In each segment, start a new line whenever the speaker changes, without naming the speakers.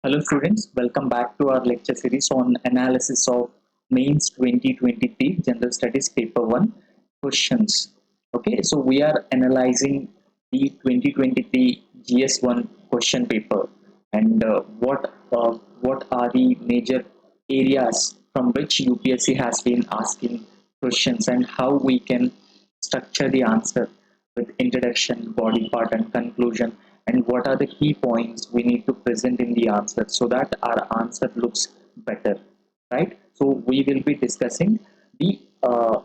Hello students, welcome back to our lecture series on analysis of mains 2023 general studies paper 1 questions. Okay, so we are analyzing the 2023 GS1 question paper and what are the major areas from which UPSC has been asking questions and how we can structure the answer with introduction, body part and conclusion, and what are the key points we need to present in the answer so that our answer looks better, right? So we will be discussing the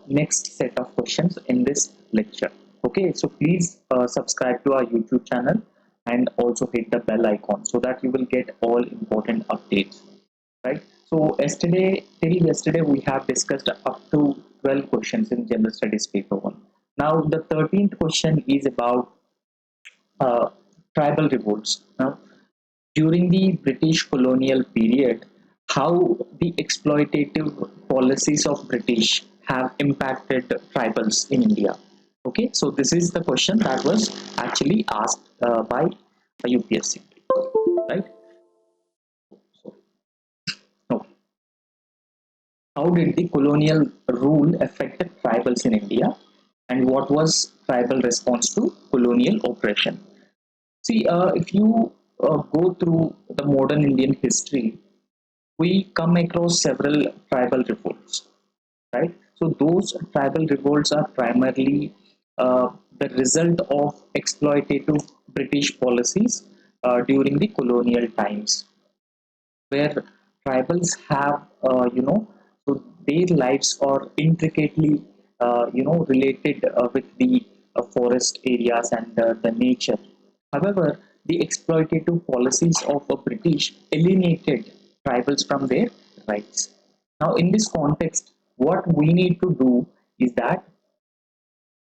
next set of questions in this lecture. Okay, so please subscribe to our YouTube channel and also hit the bell icon so that you will get all important updates, right? So till yesterday we have discussed up to 12 questions in general studies paper 1. Now the 13th question is about uh, tribal revolts. Now, during the British colonial period, how the exploitative policies of British have impacted tribals in India. Okay, so this is the question that was actually asked by UPSC, right? So, no. How did the colonial rule affect tribals in India, and what was tribal response to colonial oppression? See, if you go through the modern Indian history, we come across several tribal revolts, right? So those tribal revolts are primarily the result of exploitative British policies during the colonial times, where tribals have so their lives are intricately related with the forest areas and the nature. However, the exploitative policies of the British alienated tribals from their rights. Now in this context, what we need to do is that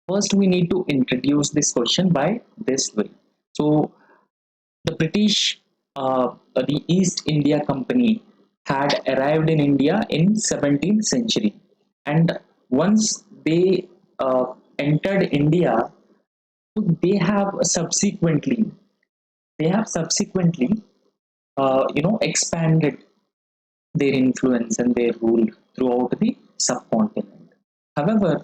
first we need to introduce this question by this way. So the British, the East India Company, had arrived in India in 17th century, and once they entered India, they have subsequently expanded their influence and their rule throughout the subcontinent. However,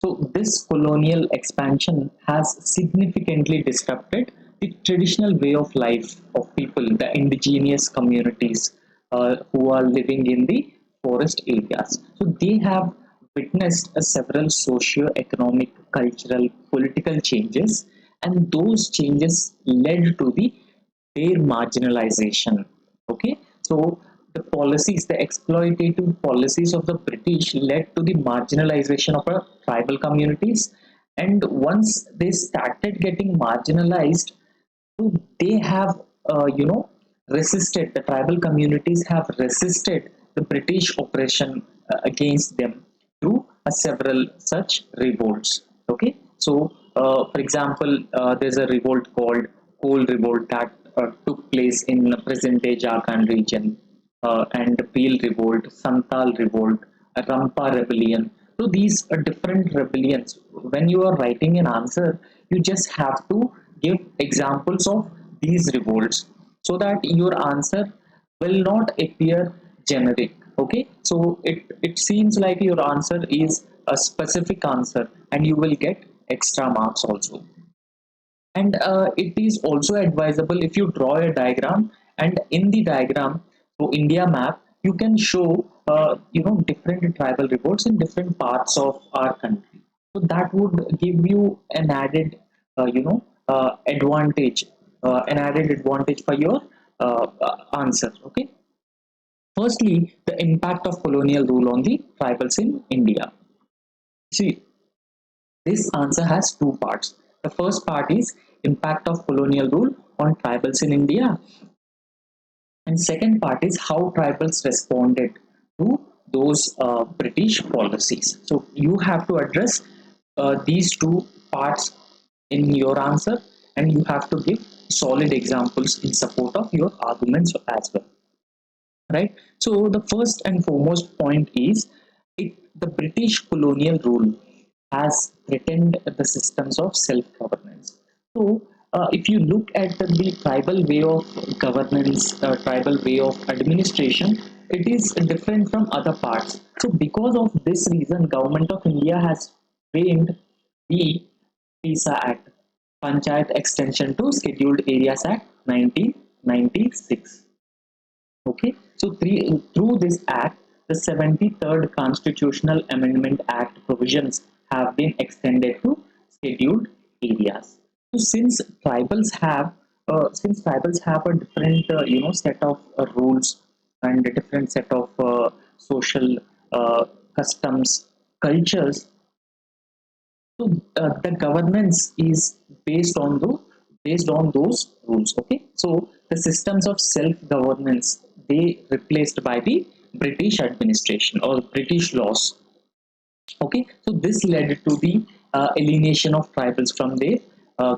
so this colonial expansion has significantly disrupted the traditional way of life of people, the indigenous communities who are living in the forest areas. So they have witnessed several socio-economic, cultural, political changes, and those changes led to their marginalization. Okay, so the exploitative policies of the British led to the marginalization of our tribal communities. And once they started getting marginalized, so they have, resisted, the tribal communities have resisted the British oppression against them through several such revolts. Okay, so for example, there's a revolt called Coal Revolt that took place in present day Jharkhand region, and Peel Revolt, Santal Revolt, Rampa Rebellion. So these are different rebellions. When you are writing an answer, you just have to give examples of these revolts so that your answer will not appear generic. Okay, so it seems like your answer is a specific answer and you will get extra marks also. And it is also advisable if you draw a diagram, and in the diagram, so India map, you can show different tribal revolts in different parts of our country. So that would give you an added advantage for your answer. Okay, firstly, the impact of colonial rule on the tribals in India. See, this answer has two parts. The first part is impact of colonial rule on tribals in India, and second part is how tribals responded to those British policies. So you have to address these two parts in your answer, and you have to give solid examples in support of your arguments as well, right? So the first and foremost point is the British colonial rule has threatened the systems of self-governance. So if you look at the tribal way of governance, tribal way of administration, it is different from other parts. So because of this reason, Government of India has framed the PISA Act, Panchayat Extension to Scheduled Areas Act 1996. Okay, so through this act, the 73rd Constitutional Amendment Act provisions have been extended to scheduled areas. So since tribals have a different set of rules and a different set of social customs, cultures, so the governance is based on those rules. Okay, so the systems of self governance they replaced by the British administration or British laws. Okay, so this led to the alienation of tribals from their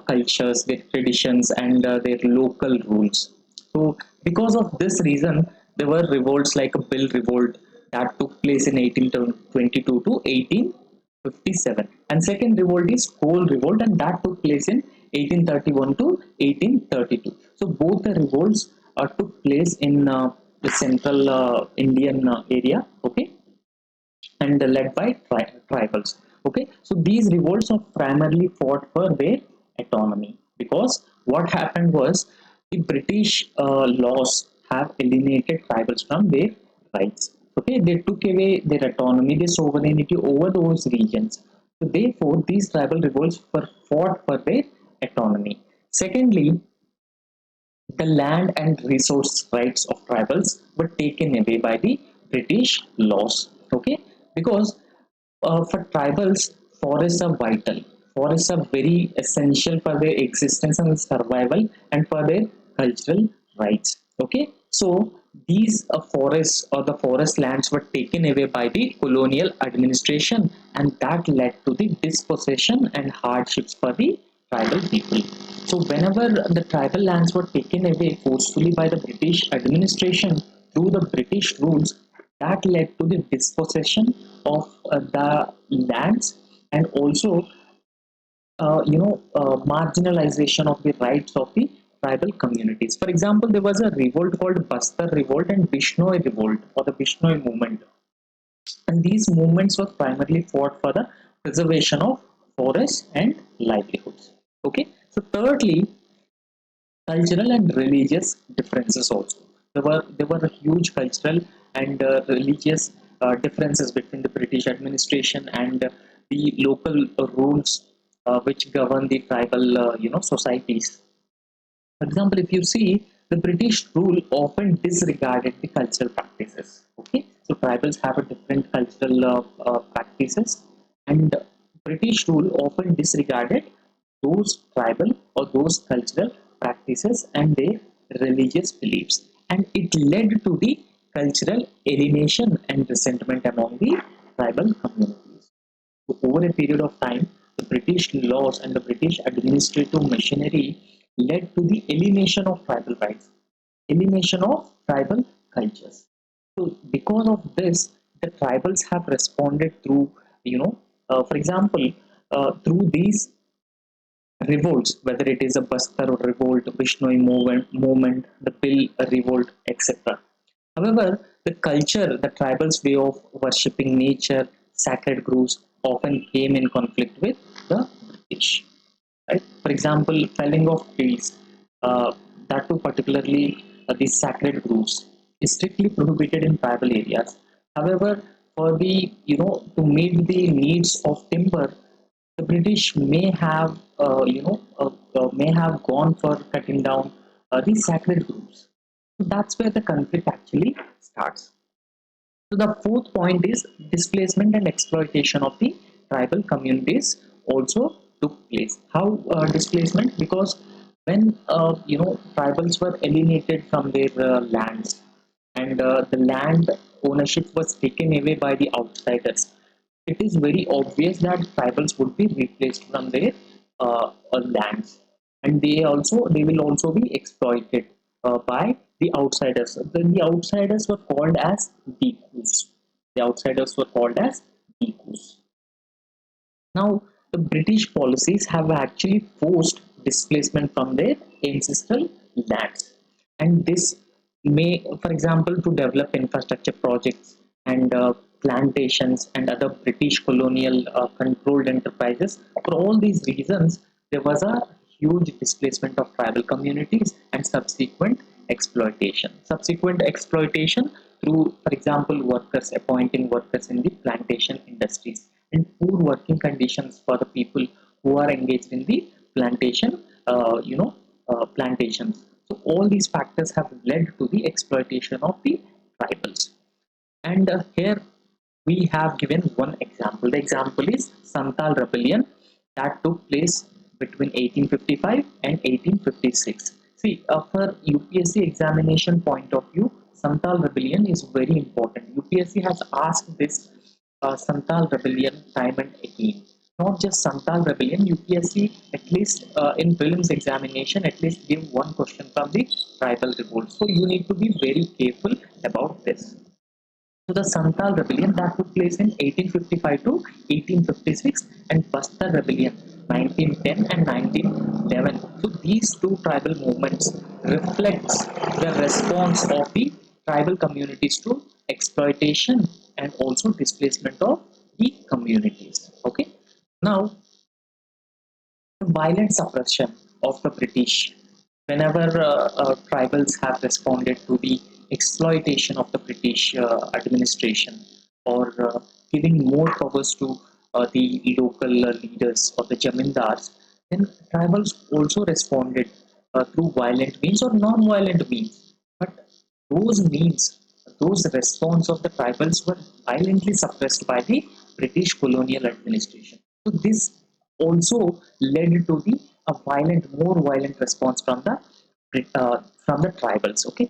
cultures, their traditions, and their local rules. So, because of this reason, there were revolts like a Bill Revolt that took place in 1822 to 1857, and second revolt is Coal Revolt, and that took place in 1831 to 1832. So, both the revolts took place in the central Indian area. Okay, and led by tribals. Okay, so these revolts are primarily fought for their autonomy because what happened was the British laws have eliminated tribals from their rights. Okay, they took away their autonomy, their sovereignty over those regions. So therefore, these tribal revolts were fought for their autonomy. Secondly, the land and resource rights of tribals were taken away by the British laws. Okay, because for tribals, forests are vital. Forests are very essential for their existence and survival and for their cultural rights. Okay, so these forests or the forest lands were taken away by the colonial administration, and that led to the dispossession and hardships for the tribal people. So, whenever the tribal lands were taken away forcefully by the British administration through the British rules, that led to the dispossession of the lands and also marginalization of the rights of the tribal communities. For example, there was a revolt called Bastar Revolt and Bishnoi Revolt or the Bishnoi movement, and these movements were primarily fought for the preservation of forests and livelihoods. Okay, so thirdly, cultural and religious differences also. There were huge cultural and religious differences between the British administration and the local rules which govern the tribal societies. For example, if you see, the British rule often disregarded the cultural practices. Okay, so tribals have a different cultural practices, and British rule often disregarded those tribal or those cultural practices and their religious beliefs, and it led to the cultural alienation and resentment among the tribal communities. So over a period of time, the British laws and the British administrative machinery led to the elimination of tribal rights, elimination of tribal cultures. So because of this, the tribals have responded through, for example, through these revolts, whether it is a Bastar revolt, Bishnoi movement, the Bill revolt, etc. However, the culture, the tribals' way of worshipping nature, sacred groves, often came in conflict with the British. Right? For example, felling of trees, that too particularly these sacred groves, is strictly prohibited in tribal areas. However, for the to meet the needs of timber, the British may have gone for cutting down these sacred groves. So that's where the conflict actually starts. So the fourth point is displacement and exploitation of the tribal communities also took place. How displacement? Because when tribals were alienated from their lands and the land ownership was taken away by the outsiders, it is very obvious that tribals would be replaced from their lands, and they will also be exploited by the outsiders. Then the outsiders were called as Bikus. The outsiders were called as Bikus. Now, the British policies have actually forced displacement from their ancestral lands. And this may, for example, to develop infrastructure projects and plantations and other British colonial controlled enterprises. For all these reasons, there was a huge displacement of tribal communities and subsequent exploitation. Subsequent exploitation through, for example, workers appointing workers in the plantation industries and poor working conditions for the people who are engaged in the plantation, plantations. So all these factors have led to the exploitation of the tribals. And here we have given one example. The example is Santal Rebellion that took place between 1855 and 1856. See, for UPSC examination point of view, Santal Rebellion is very important. UPSC has asked this Santal Rebellion time and again. Not just Santal Rebellion, UPSC at least in prelims examination at least give one question from the tribal revolt. So you need to be very careful about this. So the Santal rebellion that took place in 1855 to 1856 and Bastar rebellion 1910 and 1911. So these two tribal movements reflects the response of the tribal communities to exploitation and also displacement of the communities. Okay. Now the violent suppression of the British. Whenever tribals have responded to the exploitation of the British administration or giving more powers to the local leaders or the jamindars, then tribals also responded through violent means or non-violent means. But those means, those response of the tribals were violently suppressed by the British colonial administration. So this also led to the a violent, more violent response from the tribals. Okay,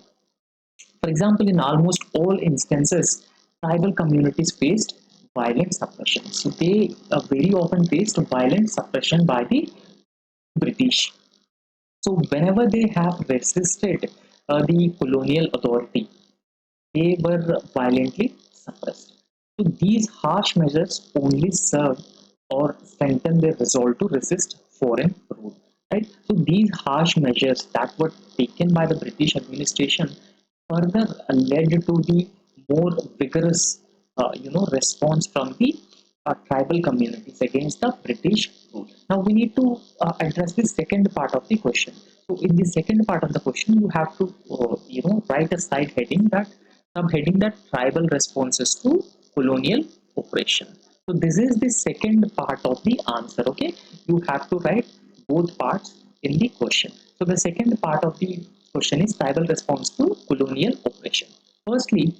for example, in almost all instances, tribal communities faced violent suppression. So they very often faced violent suppression by the British. So whenever they have resisted the colonial authority, they were violently suppressed. So these harsh measures only serve or strengthen their resolve to resist foreign rule. Right? So these harsh measures that were taken by the British administration further led to the more vigorous, response from the tribal communities against the British rule. Now we need to address the second part of the question. So in the second part of the question, you have to, write a side heading that subheading that tribal responses to colonial oppression. So this is the second part of the answer. Okay, you have to write both parts in the question. So the second part of the question is tribal response to colonial oppression. Firstly,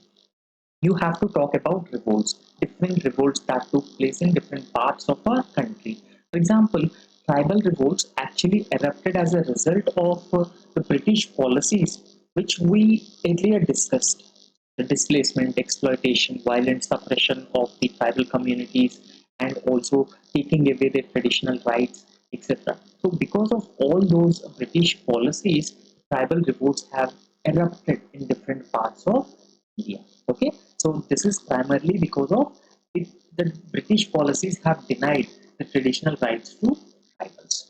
you have to talk about revolts, different revolts that took place in different parts of our country. For example, tribal revolts actually erupted as a result of the British policies, which we earlier discussed. The displacement, exploitation, violent suppression of the tribal communities, and also taking away their traditional rights, etc. So, because of all those British policies, tribal revolts have erupted in different parts of India. Okay, so this is primarily because of the British policies have denied the traditional rights to tribals.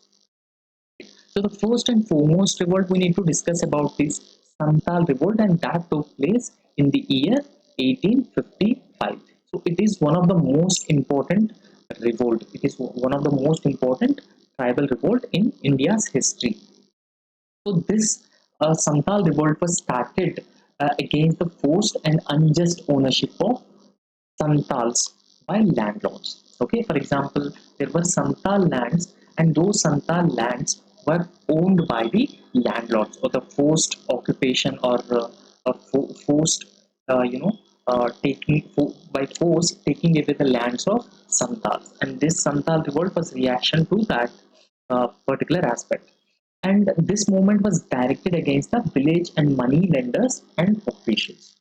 So the first and foremost revolt we need to discuss about is Santal revolt, and that took place in the year 1855. So it is one of the most important revolt. It is one of the most important tribal revolt in India's history. So this Santal revolt was started against the forced and unjust ownership of Santals by landlords. Okay, for example, there were Santal lands, and those Santal lands were owned by the landlords, or the forced occupation or forced, by force taking away the lands of Santals. And this Santal revolt was reaction to that particular aspect. And this movement was directed against the village and money lenders and officials.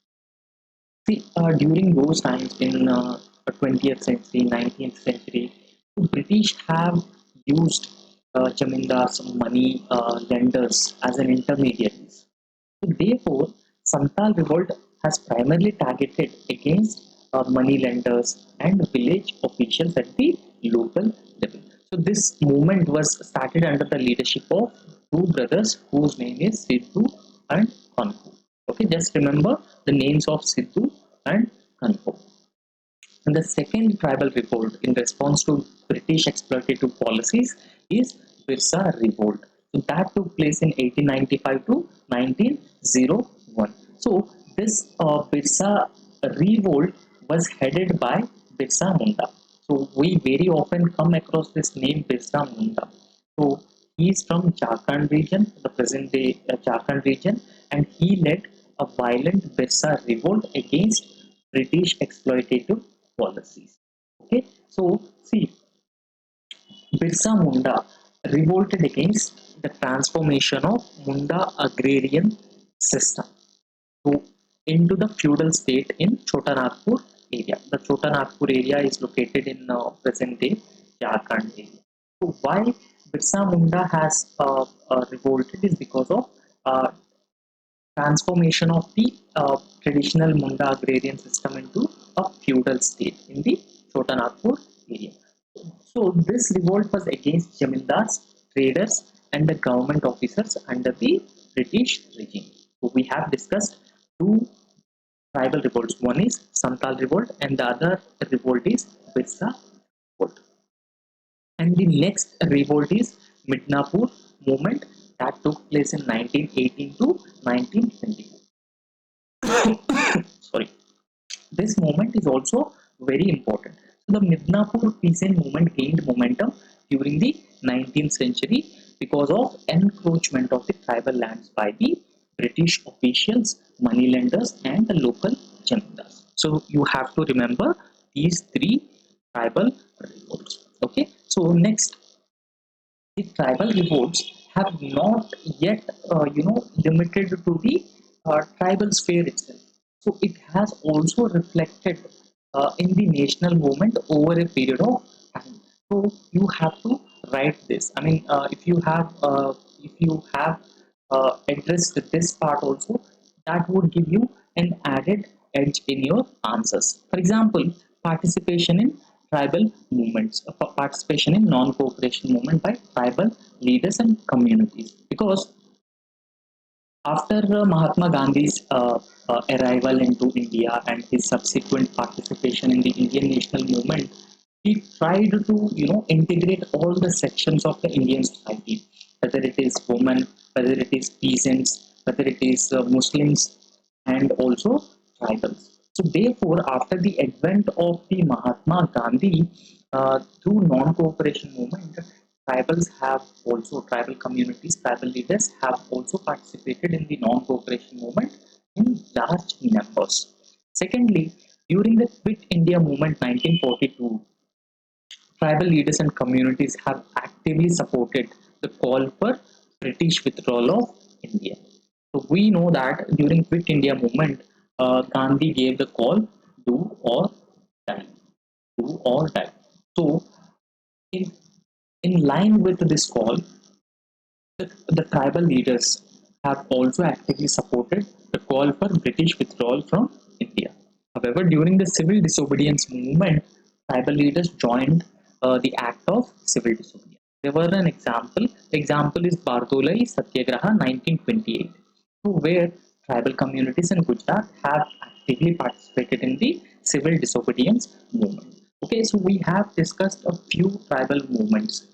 See, during those times in 20th century, 19th century, the British have used jamindars, money lenders as an intermediaries. So therefore, Santal revolt has primarily targeted against money lenders and village officials at the local level. So this movement was started under the leadership of two brothers whose name is Sidhu and Kanhu. Okay, just remember the names of Sidhu and Kanhu. And the second tribal revolt in response to British exploitative policies is Birsa Revolt. So that took place in 1895 to 1901. So this Birsa Revolt was headed by Birsa Munda. So we very often come across this name Birsa Munda. So he is from Jharkhand region, the present day Jharkhand region, and he led a violent Birsa revolt against British exploitative policies. Okay, so see, Birsa Munda revolted against the transformation of Munda agrarian system to into the feudal state in Chota Nagpur area. The Chota Nagpur area is located in present day Jharkhand area. So why Birsa Munda has revolted is because of uh, transformation of the traditional Munda agrarian system into a feudal state in the Chota Nagpur area. So this revolt was against zamindars, traders, and the government officers under the British regime. So we have discussed two tribal revolts. One is Santal revolt, and the other revolt is Birsa revolt. And the next revolt is Midnapur movement that took place in 1918 to 1920. Sorry. This movement is also very important. So the Midnapur peasant movement gained momentum during the 19th century because of encroachment of the tribal lands by the British officials, moneylenders, and the local jamindars. So you have to remember these three tribal revolts. Okay. So next, the tribal revolts have not yet limited to the tribal sphere itself. So it has also reflected in the national movement over a period of time. So you have to write this. I mean, if you have addressed this part also, that would give you an added edge in your answers. For example, participation in tribal movements, participation in non-cooperation movement by tribal leaders and communities. Because after Mahatma Gandhi's arrival into India and his subsequent participation in the Indian national movement, he tried to integrate all the sections of the Indian society, whether it is women, whether it is peasants, whether it is Muslims, and also tribals. So therefore, after the advent of the Mahatma Gandhi, through non-cooperation movement, tribal communities, tribal leaders have also participated in the non-cooperation movement in large numbers. Secondly, during the Quit India movement 1942, tribal leaders and communities have actively supported the call for British withdrawal of India. So we know that during Quit India movement, Gandhi gave the call, do or die, do or die. So in in line with this call, the tribal leaders have also actively supported the call for British withdrawal from India. However, during the civil disobedience movement, tribal leaders joined the act of civil disobedience. There were an example. The example is Bardolai Satyagraha 1928, so where tribal communities in Gujarat have actively participated in the civil disobedience movement. Okay, so we have discussed a few tribal movements.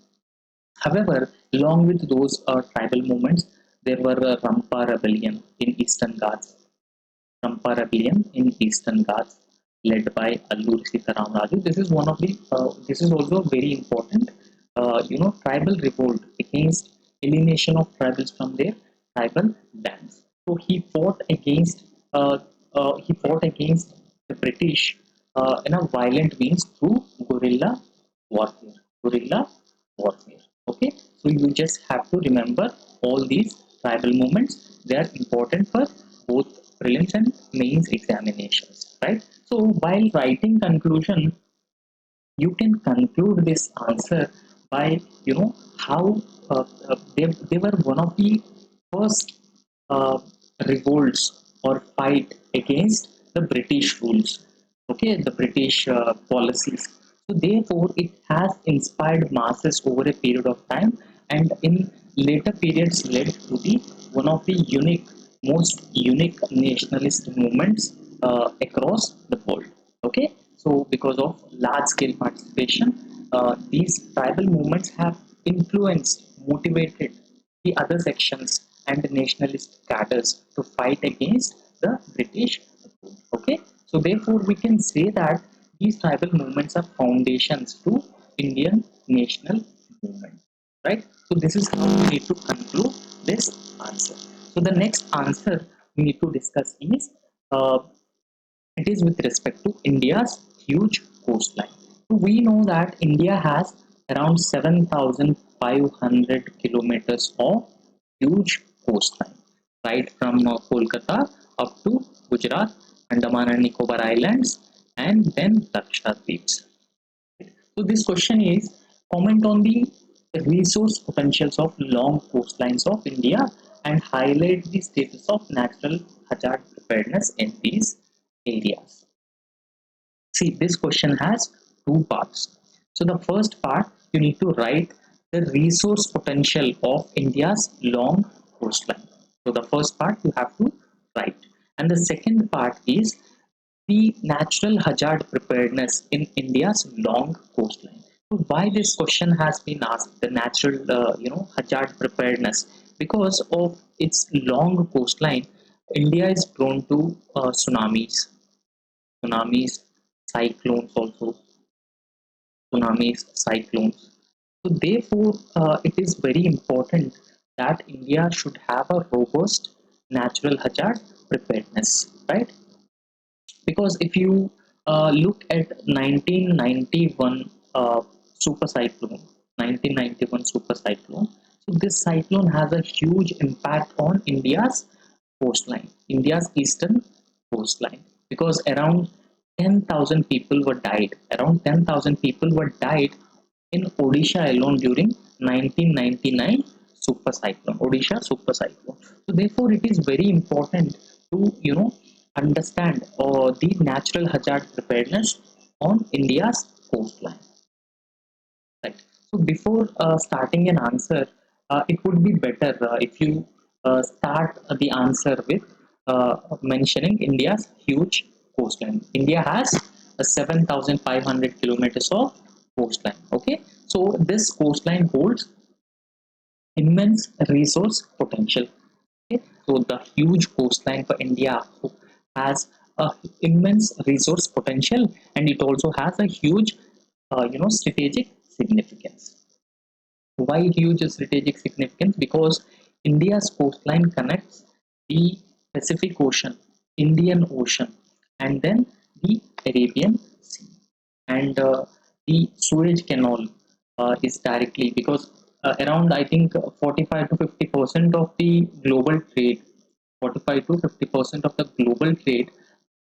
However, along with those tribal movements, there were Rampa rebellion in Eastern Ghats, Rampa rebellion in Eastern Ghats, led by Alluri Sitaram Raju. This is also very important, tribal revolt against alienation of tribals from their tribal lands. So uh, he fought against the British in a violent means through warfare. Guerrilla warfare. Okay, so you just have to remember all these tribal movements. They are important for both prelims and mains examinations, right? So while writing conclusion, you can conclude this answer by how they were one of the first uh, revolts or fight against the British rules, okay, the British policies. So therefore, it has inspired masses over a period of time, and in later periods led to the one of the most unique nationalist movements across the world. Okay, so because of large-scale participation, these tribal movements have influenced, motivated the other sections and the nationalist cadres to fight against the British. Okay, so therefore we can say that these tribal movements are foundations to Indian national movement, right? So this is how we need to conclude this answer. So the next answer we need to discuss is uh, it is with respect to India's huge coastline. So we know that India has around 7,500 kilometers of huge coastline, right from Kolkata up to Gujarat, Andaman and Nicobar Islands, and then Lakshadweeps. So this question is comment on the resource potentials of long coastlines of India and highlight the status of natural hazard preparedness in these areas. See, this question has two parts. So the first part, you need to write the resource potential of India's long coastline. So the first part you have to write. And the second part is the natural hazard preparedness in India's long coastline. So why this question has been asked, the natural, hazard preparedness? Because of its long coastline, India is prone to tsunamis, cyclones also, cyclones. So therefore, it is very important that India should have a robust natural hazard preparedness, right? Because if you look at 1991 super cyclone, 1991 super cyclone, so this cyclone has a huge impact on India's eastern coastline, because around 10,000 people were died. Around 10,000 people were died in Odisha alone during 1999 super cyclone, Odisha super cyclone. So therefore, it is very important to understand the natural hazard preparedness on India's coastline. Right. So before starting an answer, it would be better if you start the answer with mentioning India's huge coastline. India has 7,500 kilometers of coastline. Okay, so this coastline holds immense resource potential. Okay? So the huge coastline for India has a immense resource potential, and it also has a huge, strategic significance. Why huge strategic significance? Because India's coastline connects the Pacific Ocean, Indian Ocean, and then the Arabian Sea. And the Suez Canal is directly, because around I think 45 to 50% of the global trade, 45 to 50% of the global trade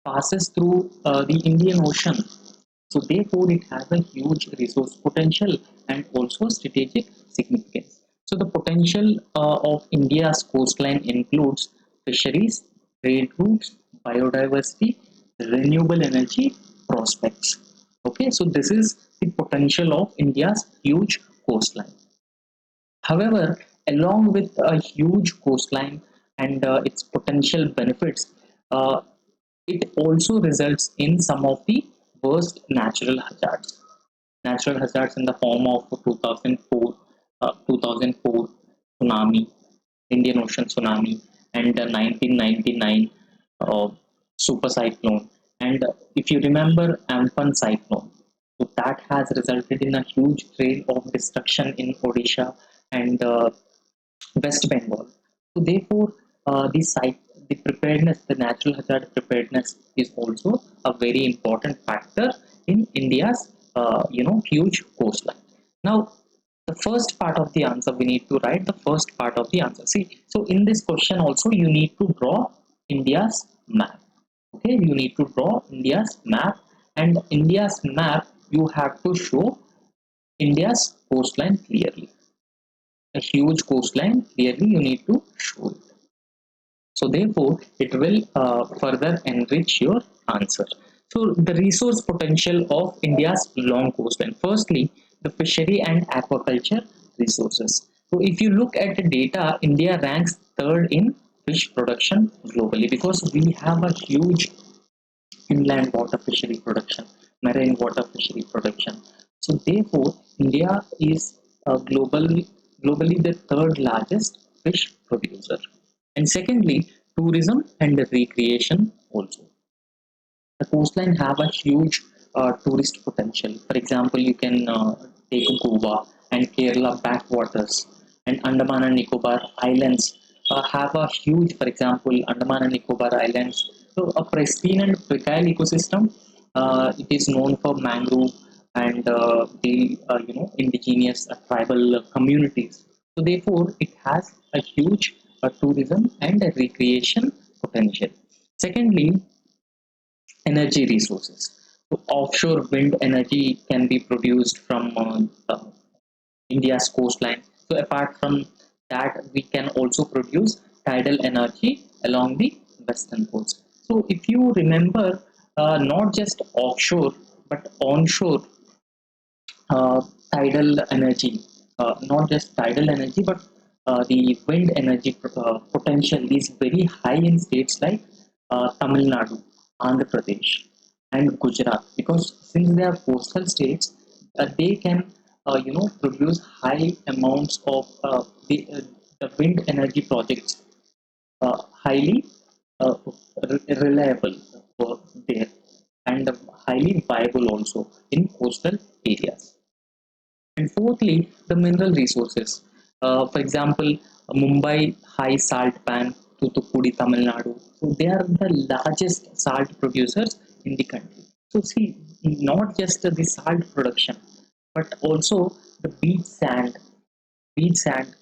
passes through the Indian Ocean. So therefore, it has a huge resource potential and also strategic significance. So the potential of India's coastline includes fisheries, trade routes, biodiversity, renewable energy prospects. Okay, so this is the potential of India's huge coastline. However, along with a huge coastline and its potential benefits, uh, it also results in some of the worst natural hazards. Natural hazards in the form of 2004 tsunami, Indian Ocean tsunami, and the 1999 uh, super cyclone. And if you remember Amphan cyclone, so that has resulted in a huge trail of destruction in Odisha and West Bengal. So therefore, the preparedness, the natural hazard preparedness, is also a very important factor in India's huge coastline. Now, the first part of the answer, we need to write the first part of the answer. See, so in this question also you need to draw India's map. Okay, you need to draw India's map, and India's map you have to show India's coastline clearly. A huge coastline clearly you need to show it. So therefore, it will further enrich your answer. So the resource potential of India's long coastline. Firstly, the fishery and aquaculture resources. So if you look at the data, India ranks third in fish production globally because we have a huge inland water fishery production, marine water fishery production. So therefore, India is globally the third largest fish producer. And secondly, tourism and recreation also. The coastline have a huge tourist potential. For example, you can take Goa and Kerala backwaters and Andaman and Nicobar Islands have a huge, for example, Andaman and Nicobar Islands. So a pristine and fertile ecosystem. It is known for mangrove and the indigenous tribal communities. So therefore, it has a huge tourism and recreation potential. Secondly, energy resources. So offshore wind energy can be produced from India's coastline. So apart from that, we can also produce tidal energy along the western coast. So if you remember, not just offshore but onshore uh, tidal energy, not just tidal energy, but the wind energy potential is very high in states like Tamil Nadu, Andhra Pradesh, and Gujarat, because since they are coastal states, they can produce high amounts of the wind energy projects, highly uh, reliable there and highly viable also in coastal areas. And fourthly, the mineral resources. For example, Mumbai high salt pan, Thoothukudi, Tamil Nadu. So they are the largest salt producers in the country. So see, not just the salt production, but also the beach sand. Beach sand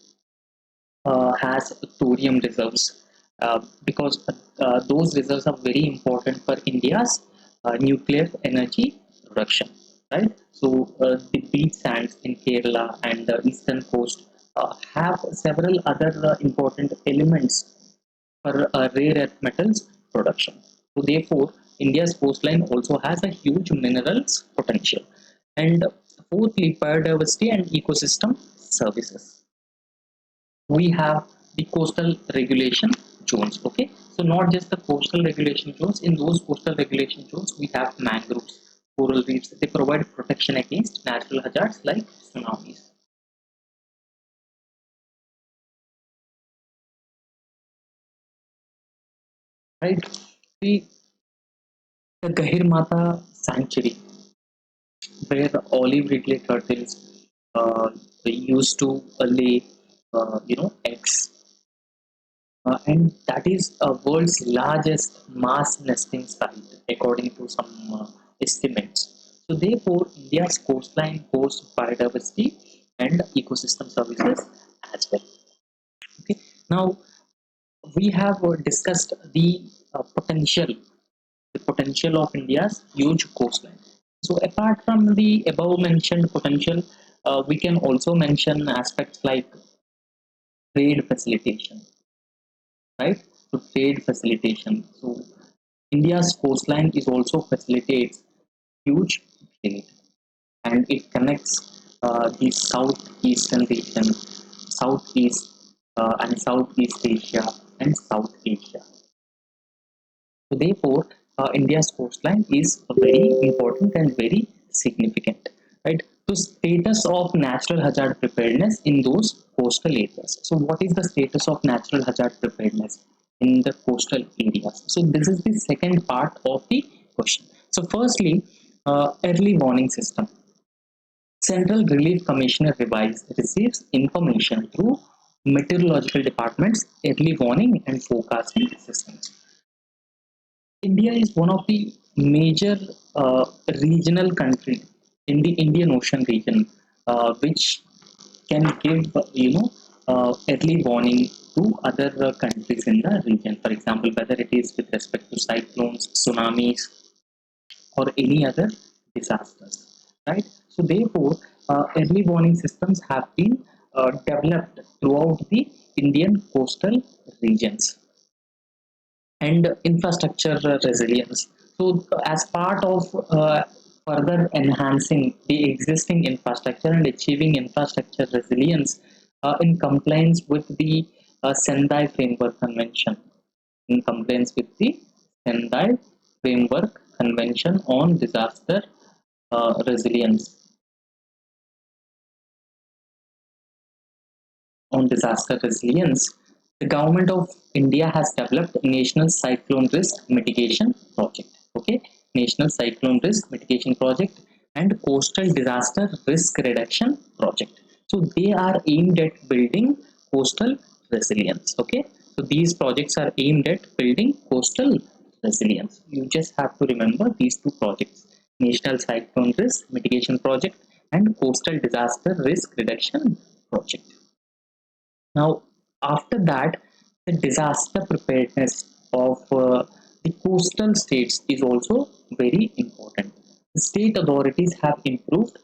has thorium reserves because those reserves are very important for India's nuclear energy production, right? So the beach sands in Kerala and the eastern coast have several other important elements for rare earth metals production. So therefore, India's coastline also has a huge minerals potential. And fourthly, biodiversity and ecosystem services. We have the coastal regulation zones. Okay, so not just the coastal regulation zones. In those coastal regulation zones, we have mangroves, coral reefs. They provide protection against natural hazards like tsunamis. Right, the Gahirmata sanctuary, where the olive ridley turtles used to lay eggs, and that is a world's largest mass nesting site according to some estimates. So therefore, India's coastline hosts biodiversity and ecosystem services as well. Okay. Now we have discussed the potential of India's huge coastline. So apart from the above mentioned potential, we can also mention aspects like trade facilitation, right? So trade facilitation. So India's coastline is also facilitates huge trade, and it connects the southeastern region, southeast and Southeast Asia and South Asia. So therefore, India's coastline is very important and very significant, right? So status of natural hazard preparedness in those coastal areas. So what is the status of natural hazard preparedness in the coastal areas? So this is the second part of the question. So firstly, early warning system. Central Relief Commissioner receives information through meteorological departments, early warning and forecasting systems. India is one of the major regional country in the Indian Ocean region, which can give early warning to other countries in the region. For example, whether it is with respect to cyclones, tsunamis, or any other disasters, right? So therefore, early warning systems have been developed throughout the Indian coastal regions. and infrastructure resilience. So, as part of further enhancing the existing infrastructure and achieving infrastructure resilience in compliance with the Sendai Framework Convention, in compliance with the Sendai Framework Convention on Disaster Resilience, the government of India has developed National Cyclone Risk Mitigation Project. Okay, National Cyclone Risk Mitigation Project and Coastal Disaster Risk Reduction Project. So they are aimed at building coastal resilience. Okay, so these projects are aimed at building coastal resilience. You just have to remember these two projects: National Cyclone Risk Mitigation Project and Coastal Disaster Risk Reduction Project. Now, after that, the disaster preparedness of the coastal states is also very important. The state authorities have improved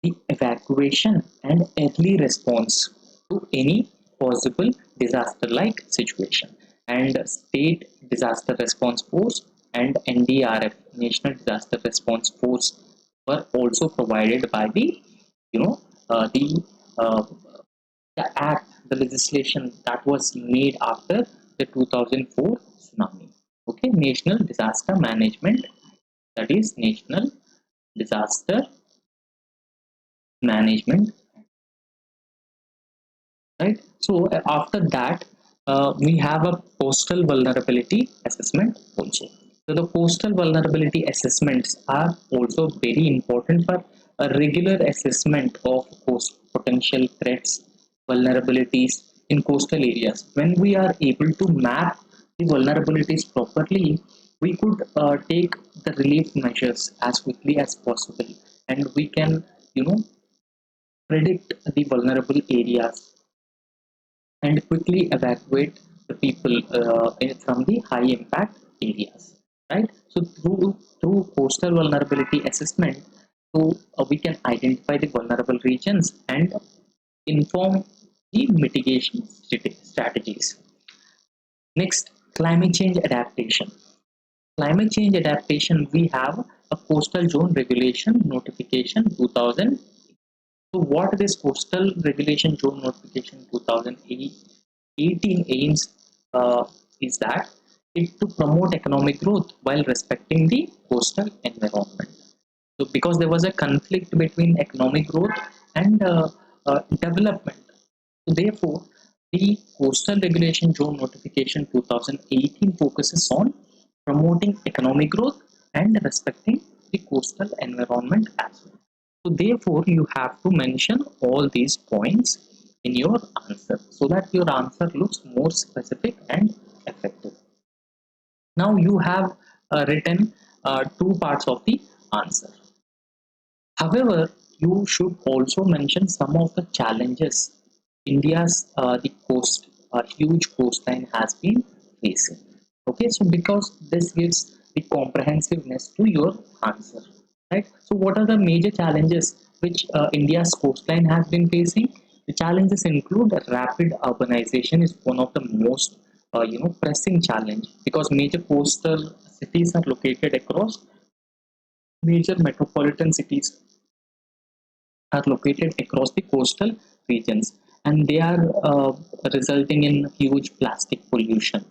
the evacuation and early response to any possible disaster like situation. And State Disaster Response Force and NDRF, National Disaster Response Force, were also provided by the, you know, the uh, act, the legislation that was made after the 2004 tsunami. Okay, National Disaster Management, that is National Disaster Management, right? So after that, we have a coastal vulnerability assessment also. So the coastal vulnerability assessments are also very important for a regular assessment of coast potential threats, vulnerabilities in coastal areas. When we are able to map the vulnerabilities properly, we could take the relief measures as quickly as possible, and we can, you know, predict the vulnerable areas and quickly evacuate the people from the high impact areas, right? So through coastal vulnerability assessment, so we can identify the vulnerable regions and inform the mitigation strategies. Next, climate change adaptation. Climate change adaptation, we have a coastal zone regulation notification 2000. So what this coastal regulation zone notification 2018 aims is that it to promote economic growth while respecting the coastal environment. So because there was a conflict between economic growth and development, so therefore the coastal regulation zone notification 2018 focuses on promoting economic growth and respecting the coastal environment as well. So therefore, you have to mention all these points in your answer so that your answer looks more specific and effective. Now you have written two parts of the answer. However, you should also mention some of the challenges India's the huge coastline has been facing. Okay, so because this gives the comprehensiveness to your answer, right? So, what are the major challenges which India's coastline has been facing? The challenges include rapid urbanization is one of the most pressing challenge because major coastal cities are located across major metropolitan cities are located across the coastal regions, and they are resulting in huge plastic pollution.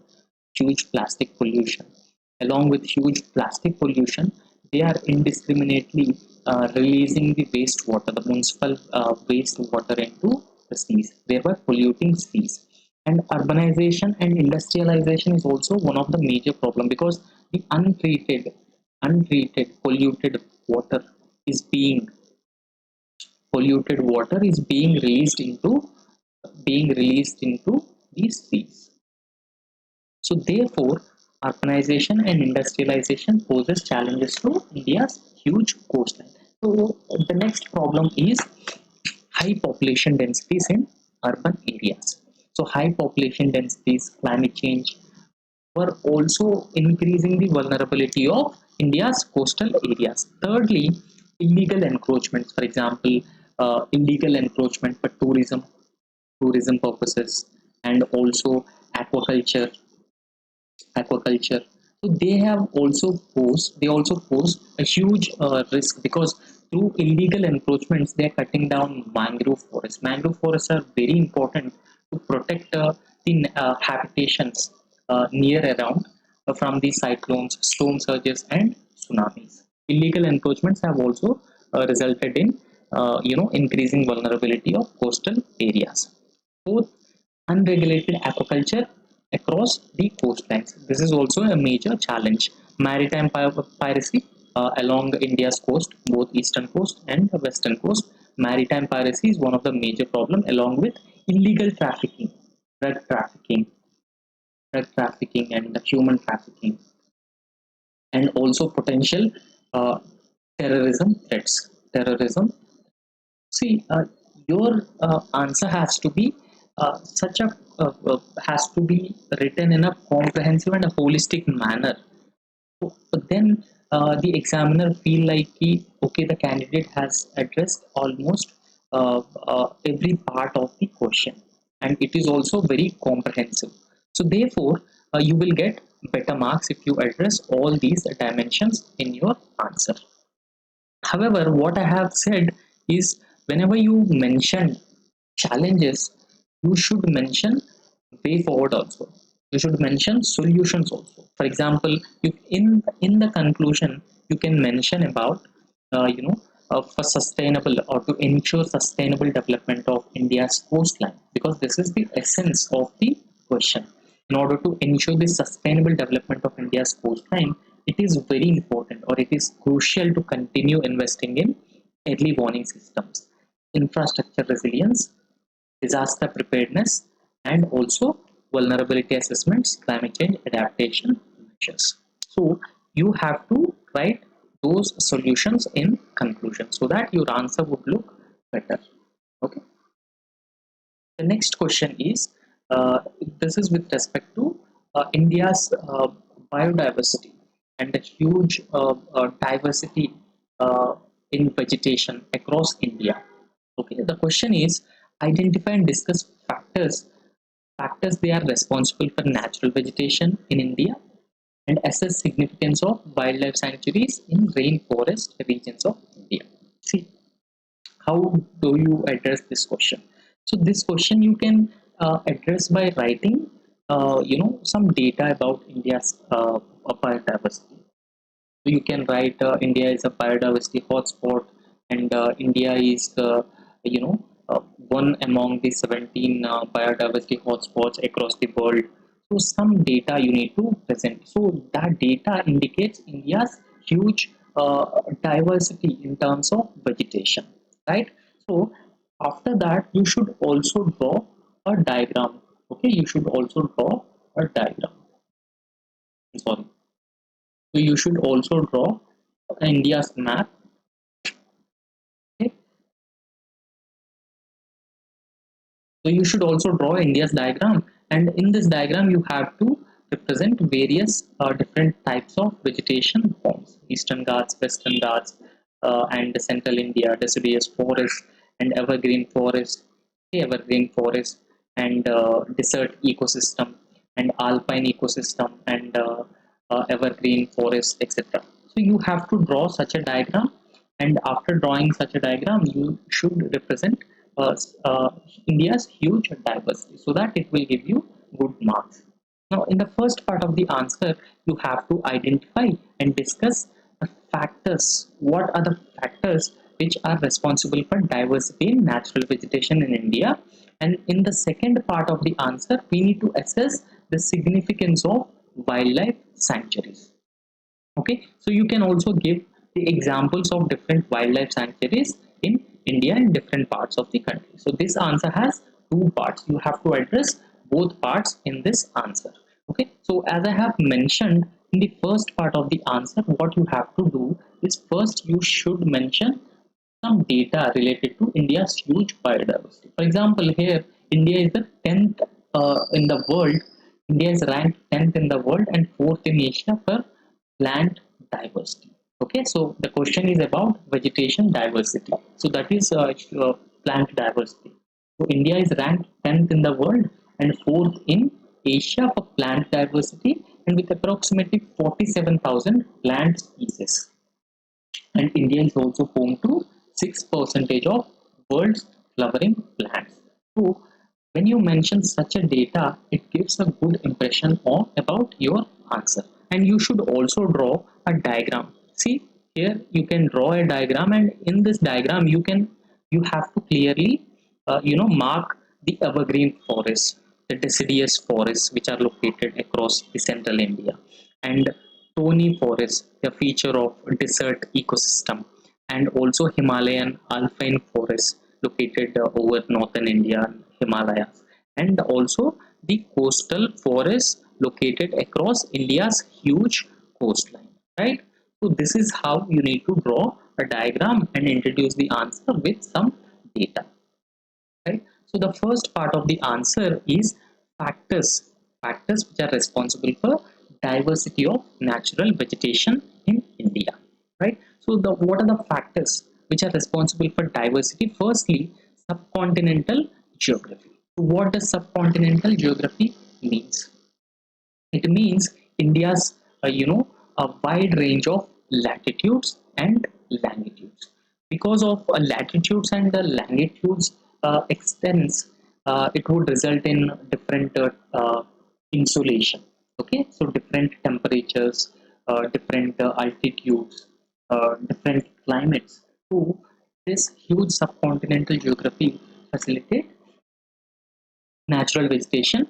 Along with huge plastic pollution, they are indiscriminately releasing the wastewater, the municipal wastewater into the seas, thereby polluting seas. And urbanization and industrialization is also one of the major problem because the untreated polluted water is being released into these seas. So therefore, urbanization and industrialization poses challenges to India's huge coastline. So the next problem is high population densities in urban areas. So high population densities, climate change were also increasing the vulnerability of India's coastal areas. Thirdly, illegal encroachments, for example, illegal encroachment for tourism purposes, and also aquaculture, aquaculture. So they also pose a huge risk, because through illegal encroachments they are cutting down mangrove forests. Mangrove forests are very important to protect the habitations near around from the cyclones, storm surges, and tsunamis. Illegal encroachments have also resulted in increasing vulnerability of coastal areas. Fourth, unregulated aquaculture across the coastlines. This is also a major challenge. Maritime piracy along India's coast, both eastern coast and the western coast. Maritime piracy is one of the major problems, along with illegal trafficking, drug trafficking, and human trafficking, and also potential uh, terrorism threats. Terrorism. See, your answer has to be such a has to be written in a comprehensive and a holistic manner. So, but then the examiner feel like okay, the candidate has addressed almost every part of the question, and it is also very comprehensive. So therefore, you will get better marks if you address all these dimensions in your answer. However, what I have said is, whenever you mention challenges, you should mention way forward also. You should mention solutions also. For example, in the conclusion, you can mention about for sustainable, or to ensure sustainable development of India's coastline, because this is the essence of the question. In order to ensure the sustainable development of India's coastline, it is very important, or it is crucial, to continue investing in early warning systems, infrastructure resilience, disaster preparedness, and also vulnerability assessments, climate change adaptation measures. So you have to write those solutions in conclusion, so that your answer would look better. Okay. The next question is, this is with respect to India's biodiversity and the huge diversity in vegetation across India. Okay, the question is, identify and discuss factors they are responsible for natural vegetation in India, and assess significance of wildlife sanctuaries in rainforest regions of India. See, how do you address this question? So this question you can address by writing some data about India's biodiversity. So you can write, India is a biodiversity hotspot, and India is you know one among the 17 biodiversity hotspots across the world. So some data you need to present. So that data indicates India's huge diversity in terms of vegetation, right? So after that, you should also draw a diagram. Okay, you should also draw a diagram. Sorry. So you should also draw India's map. Okay? So you should also draw India's diagram, and in this diagram you have to represent various different types of vegetation forms: Eastern Ghats, Western Ghats, and Central India, deciduous forest, and evergreen forest, and desert ecosystem, and alpine ecosystem, and evergreen forest, etc. So you have to draw such a diagram, and after drawing such a diagram, you should represent uh, uh, India's huge diversity, so that it will give you good marks. Now, in the first part of the answer, you have to identify and discuss the factors. What are the factors which are responsible for diversity in natural vegetation in India? And in the second part of the answer, we need to assess the significance of wildlife sanctuaries. Okay, so you can also give the examples of different wildlife sanctuaries in India and different parts of the country. So this answer has two parts. You have to address both parts in this answer. Okay, so as I have mentioned in the first part of the answer, what you have to do is, first you should mention some data related to India's huge biodiversity. For example, here India is the 10th in the world. India is ranked 10th in the world and 4th in Asia for plant diversity. Okay, so the question is about vegetation diversity. So that is plant diversity. So India is ranked 10th in the world and 4th in Asia for plant diversity, and with approximately 47,000 plant species. And India is also home to 6% of world's flowering plants. So when you mention such a data, it gives a good impression about your answer. And you should also draw a diagram. See, here you can draw a diagram, and in this diagram you have to clearly mark the evergreen forests, the deciduous forests which are located across the central India, and thorny forest, a feature of desert ecosystem, and also Himalayan alpine forest located over northern India, Himalayas, and also the coastal forest located across India's huge coastline, right? So this is how you need to draw a diagram and introduce the answer with some data, right? So the first part of the answer is factors which are responsible for diversity of natural vegetation in India, right? So the what are the factors which are responsible for diversity? Firstly, subcontinental geography. So what does subcontinental geography means? It means India's a wide range of latitudes and longitudes. Because of latitudes and the longitudes extents, it would result in different insolation. Okay, so different temperatures, different altitudes, different climates. So this huge subcontinental geography facilitate natural vegetation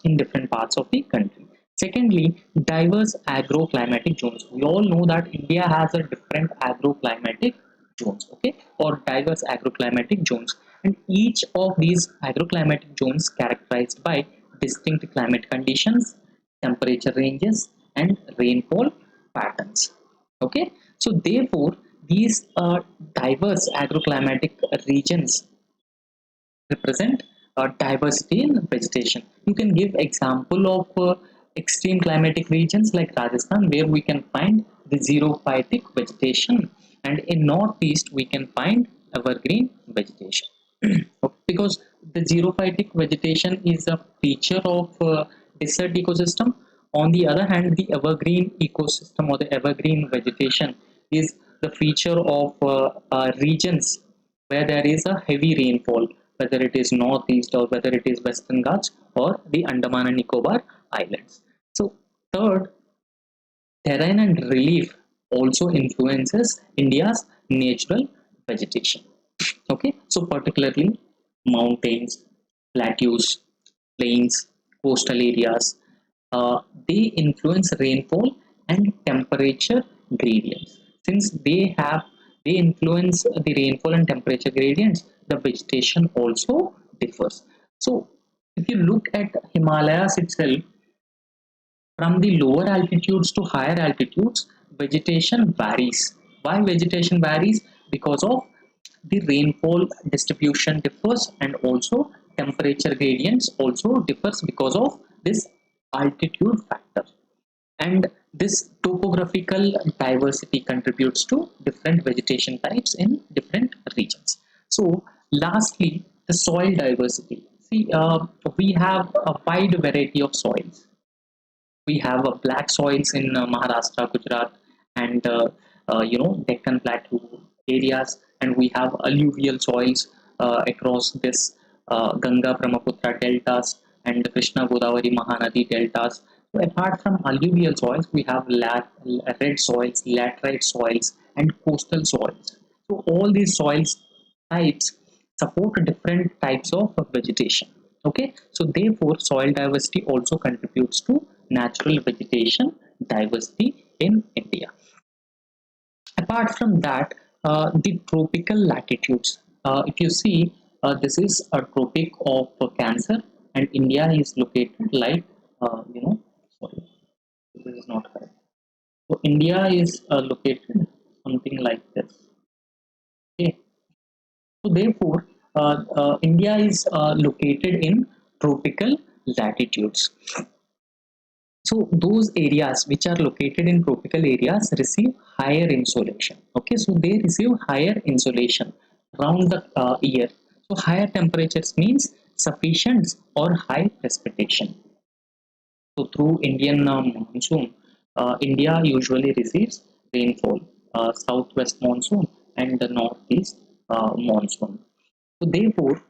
in different parts of the country. Secondly, diverse agroclimatic zones. We all know that India has a different agroclimatic zones, okay, or diverse agroclimatic zones, and each of these agroclimatic zones characterized by distinct climate conditions, temperature ranges, and rainfall patterns. Okay, so therefore, these diverse agroclimatic regions represent diversity in vegetation. You can give example of extreme climatic regions like Rajasthan, where we can find the xerophytic vegetation, and in northeast we can find evergreen vegetation. Because the xerophytic vegetation is a feature of desert ecosystem. On the other hand, the evergreen ecosystem or the evergreen vegetation is the feature of regions where there is a heavy rainfall, whether it is northeast or whether it is Western Ghats or the Andaman and Nicobar Islands. So, third, terrain and relief also influences India's natural vegetation. Okay, so particularly mountains, plateaus, plains, coastal areas, they influence rainfall and temperature gradients. Since they influence the rainfall and temperature gradients, the vegetation also differs. So if you look at Himalayas itself, from the lower altitudes to higher altitudes, vegetation varies. Why vegetation varies? Because of the rainfall distribution differs, and also temperature gradients also differs because of this altitude factor. And this topographical diversity contributes to different vegetation types in different regions. So lastly, the soil diversity. See, we have a wide variety of soils. We have black soils in Maharashtra, Gujarat, and Deccan Plateau areas, and we have alluvial soils across this Ganga Brahmaputra deltas and the Krishna Godavari Mahanadi deltas. So apart from alluvial soils, we have red soils, laterite soils, and coastal soils. So all these soils types support different types of vegetation. Okay, so therefore soil diversity also contributes to natural vegetation diversity in India. Apart from that, the tropical latitudes, if you see, this is a tropic of Cancer, and India is located like sorry, this is not correct. So India is located something like this. Okay, so therefore, India is located in tropical latitudes. So those areas which are located in tropical areas receive higher insolation. Okay, so they receive higher insolation around the year. So higher temperatures means sufficient or high precipitation. So through Indian monsoon, India usually receives rainfall, southwest monsoon and the northeast monsoon. So therefore,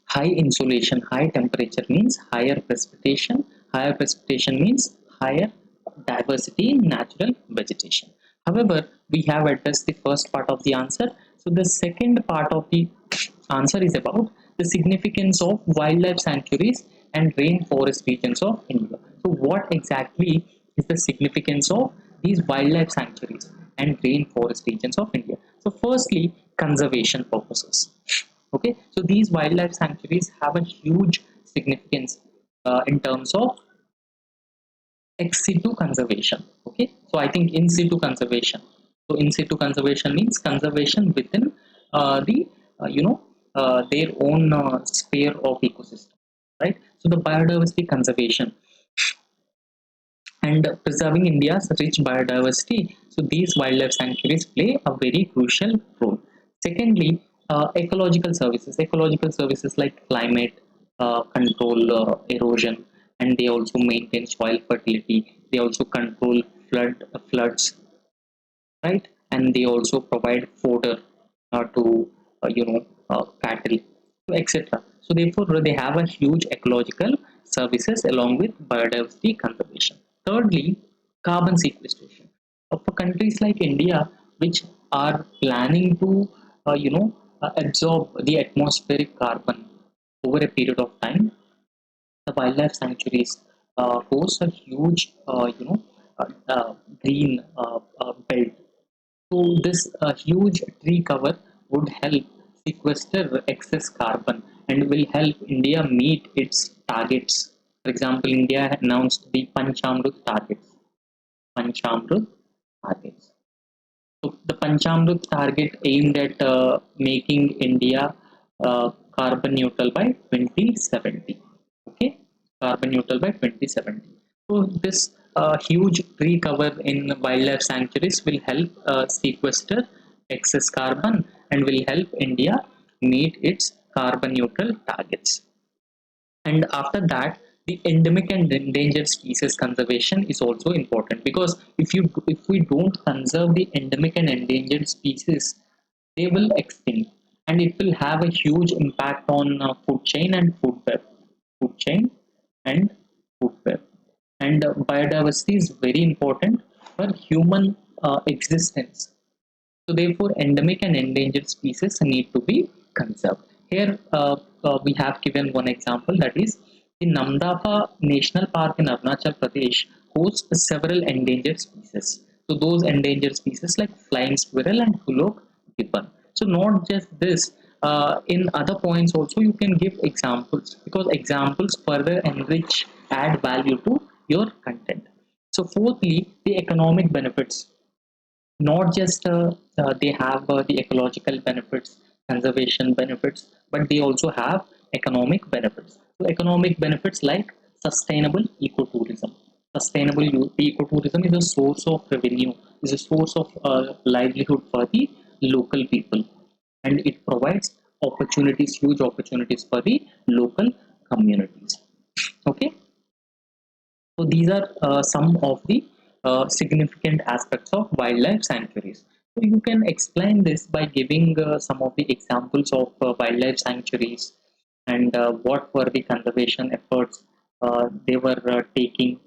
high insolation, high temperature means higher precipitation. Higher precipitation means higher diversity in natural vegetation. However, we have addressed the first part of the answer. So the second part of the answer is about the significance of wildlife sanctuaries and rainforest regions of India. So what exactly is the significance of these wildlife sanctuaries and rainforest regions of India? So firstly, conservation purposes. Okay, so these wildlife sanctuaries have a huge significance in terms of ex situ conservation. Okay, so I think in situ conservation. So in situ conservation means conservation within the their own sphere of ecosystem, right? So the biodiversity conservation and preserving India's rich biodiversity. So these wildlife sanctuaries play a very crucial role. Secondly, ecological services. Ecological services like climate control erosion, and they also maintain soil fertility. They also control floods, right? And they also provide fodder to cattle, etc. So therefore, they have a huge ecological services along with biodiversity conservation. Thirdly, carbon sequestration. For countries like India, which are planning to absorb the atmospheric carbon over a period of time, the wildlife sanctuaries host a huge green belt. So this huge tree cover would help sequester excess carbon and will help India meet its targets. For example, India announced the Panchamrut targets. Panchamrut targets. So the Panchamrut target aimed at making India carbon neutral by 2070. Okay, carbon neutral by 2070. So this huge tree cover in wildlife sanctuaries will help sequester excess carbon and will help India meet its carbon neutral targets. And after that, the endemic and endangered species conservation is also important, because if we don't conserve the endemic and endangered species, they will extinct, and it will have a huge impact on food chain and food web. Food chain and food web. And biodiversity is very important for human existence. So therefore, endemic and endangered species need to be conserved. Here, we have given one example, that is the Namdapha National Park in Arunachal Pradesh hosts several endangered species. So those endangered species like flying squirrel and hoolock gibbon. So not just this, in other points also you can give examples, because examples further enrich, add value to your content. So fourthly, the economic benefits. Not just they have the ecological benefits, conservation benefits, but they also have economic benefits. So economic benefits like sustainable ecotourism. Ecotourism is a source of revenue, is a source of livelihood for the local people, and it provides opportunities, huge opportunities for the local communities. Okay, so these are some of the significant aspects of wildlife sanctuaries. So you can explain this by giving some of the examples of wildlife sanctuaries, and what were the conservation efforts they were taking,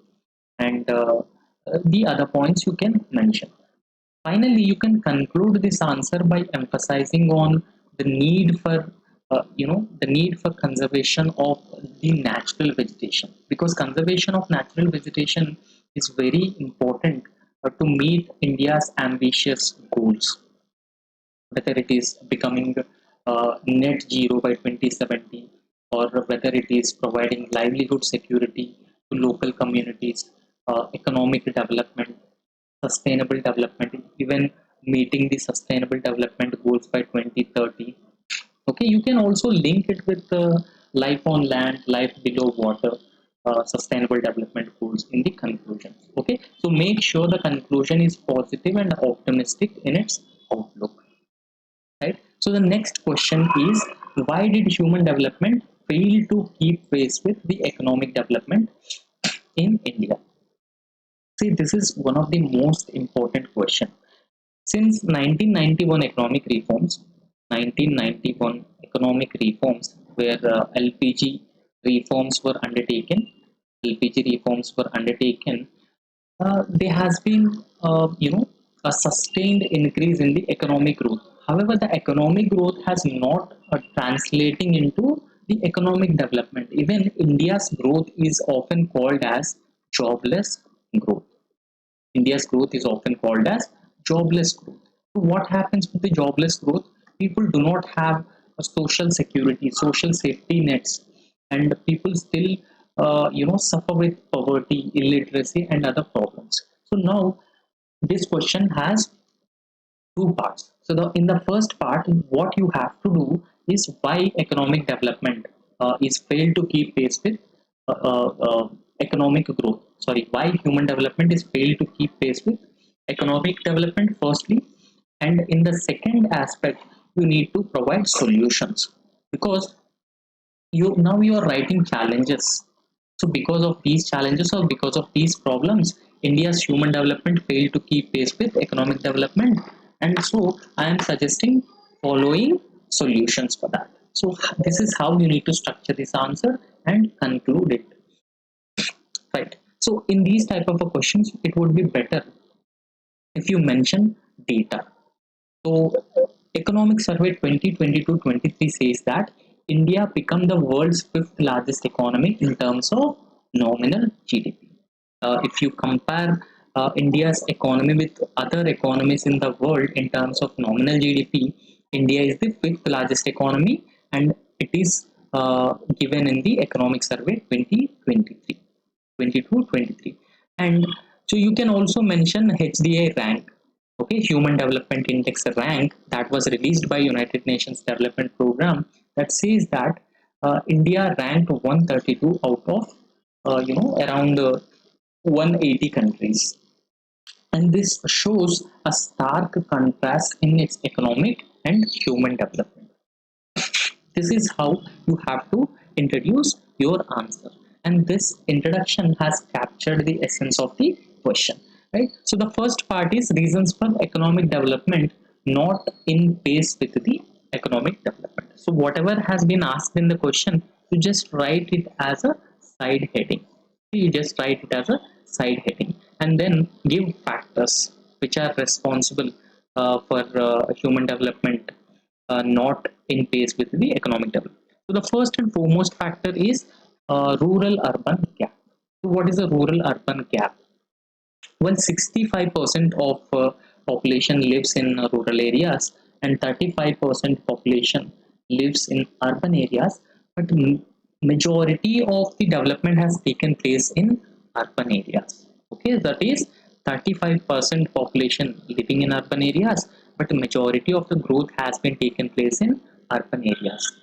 and the other points you can mention. Finally, you can conclude this answer by emphasizing on the need for the need for conservation of the natural vegetation, because conservation of natural vegetation is very important to meet India's ambitious goals, whether it is becoming net zero by 2070, or whether it is providing livelihood security to local communities, economic development, sustainable development, even meeting the sustainable development goals by 2030. Okay, you can also link it with life on land, life below water, sustainable development goals in the conclusion. Okay, so make sure the conclusion is positive and optimistic in its outlook, right? So the next question is, why did human development fail to keep pace with the economic development? in India? See, this is one of the most important question. Since 1991 economic reforms, 1991 economic reforms where LPG reforms were undertaken, LPG reforms were undertaken, there has been, a sustained increase in the economic growth. However, the economic growth has not translating into the economic development. Even India's growth is often called as jobless growth. India's growth is often called as jobless growth. So what happens with the jobless growth? People do not have a social security, social safety nets, and people still, suffer with poverty, illiteracy, and other problems. So now this question has two parts. So in the first part, what you have to do is why economic development is failed to keep pace with uh, uh, uh, economic growth. Sorry, why human development is failed to keep pace with economic development. Firstly, and in the second aspect, you need to provide solutions because you are writing challenges. So because of these challenges or because of these problems, India's human development failed to keep pace with economic development, and so I am suggesting following solutions for that. So this is how you need to structure this answer and conclude it, right? So in these type of questions, it would be better if you mention data. So, Economic Survey 2022-23 says that India become the world's fifth largest economy in terms of nominal GDP. If you compare India's economy with other economies in the world in terms of nominal GDP, India is the fifth largest economy, and it is given in the Economic Survey 2023, 22-23. And so you can also mention HDI rank, okay, Human Development Index rank that was released by United Nations Development Program, that says that India ranked 132 out of around 180 countries, and this shows a stark contrast in its economic and human development. This is how you have to introduce your answer, and this introduction has captured the essence of the question, right? So the first part is reasons for economic development not in pace with the economic development. So whatever has been asked in the question, you just write it as a side heading. You just write it as a side heading and then give factors which are responsible for human development not in pace with the economic development. So the first and foremost factor is rural-urban gap. So what is a rural-urban gap? Well, 65% of population lives in rural areas and 35% population lives in urban areas, but majority of the development has taken place in urban areas. Okay, that is 35% population living in urban areas, but majority of the growth has been taken place in urban areas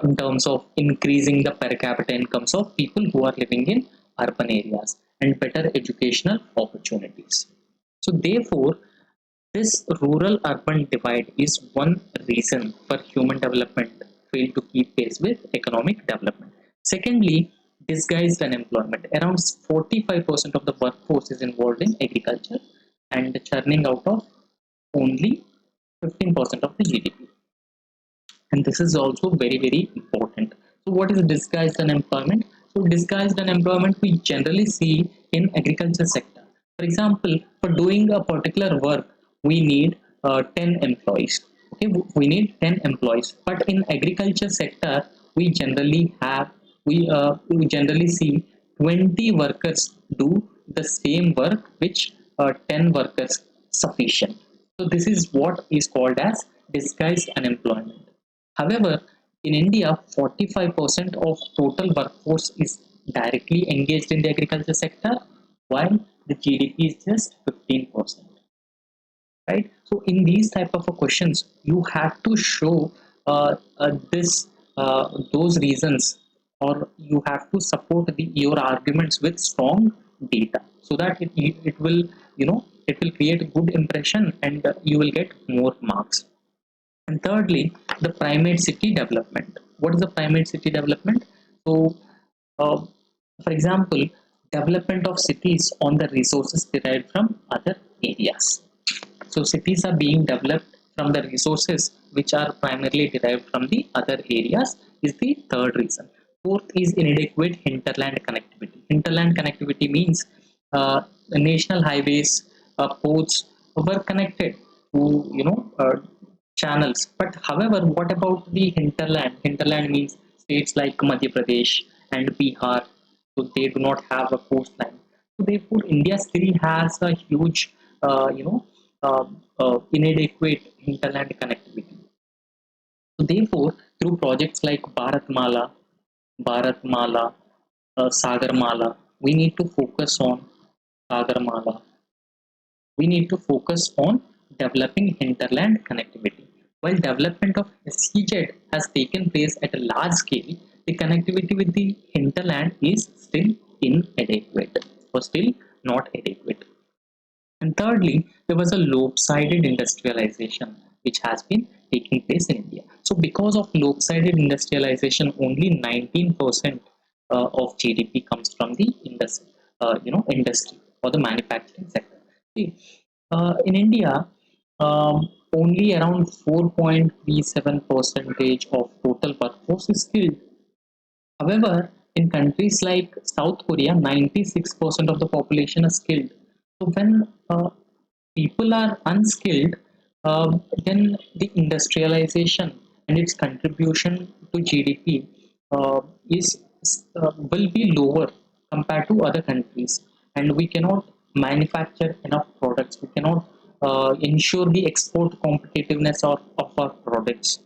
in terms of increasing the per capita incomes of people who are living in urban areas and better educational opportunities. So therefore, this rural urban divide is one reason for human development fail to keep pace with economic development. Secondly, disguised unemployment. Around 45% of the workforce is involved in agriculture and churning out of only 15% of the GDP. And this is also very important. So what is disguised unemployment? So disguised unemployment we generally see in agriculture sector. For example, for doing a particular work we need 10 employees. Okay, we need 10 employees, but in agriculture sector we generally have we generally see 20 workers do the same work which 10 workers sufficient. So this is what is called as disguised unemployment. However, in India, 45% of total workforce is directly engaged in the agriculture sector, while the GDP is just 15%. Right? So, in these type of questions, you have to show this those reasons, or you have to support your arguments with strong data, so that it will it will create a good impression and you will get more marks. And thirdly, the primate city development. What is the primate city development? So, uh, for example, development of cities on the resources derived from other areas. So cities are being developed from the resources which are primarily derived from the other areas is the third reason. Fourth is inadequate hinterland connectivity. Hinterland connectivity means the national highways, ports were connected to channels. But however, what about the hinterland? Hinterland means states like Madhya Pradesh and Bihar, so they do not have a coastline. So therefore, India still has a huge, inadequate hinterland connectivity. So therefore, through projects like Bharatmala, Sagarmala, we need to focus on Sagarmala. We need to focus on developing hinterland connectivity. While development of SEZ has taken place at a large scale, the connectivity with the hinterland is still inadequate or still not adequate. And thirdly, there was a lopsided industrialization which has been taking place in India. So, because of lopsided industrialization, only 19% of GDP comes from the industry or the manufacturing sector. See, in India, only around 4.37 percentage of total workforce is skilled. However, in countries like South Korea, 96% of the population is skilled. So when people are unskilled, then the industrialization and its contribution to GDP is will be lower compared to other countries, and we cannot manufacture enough products. We cannot ensure the export competitiveness of our products.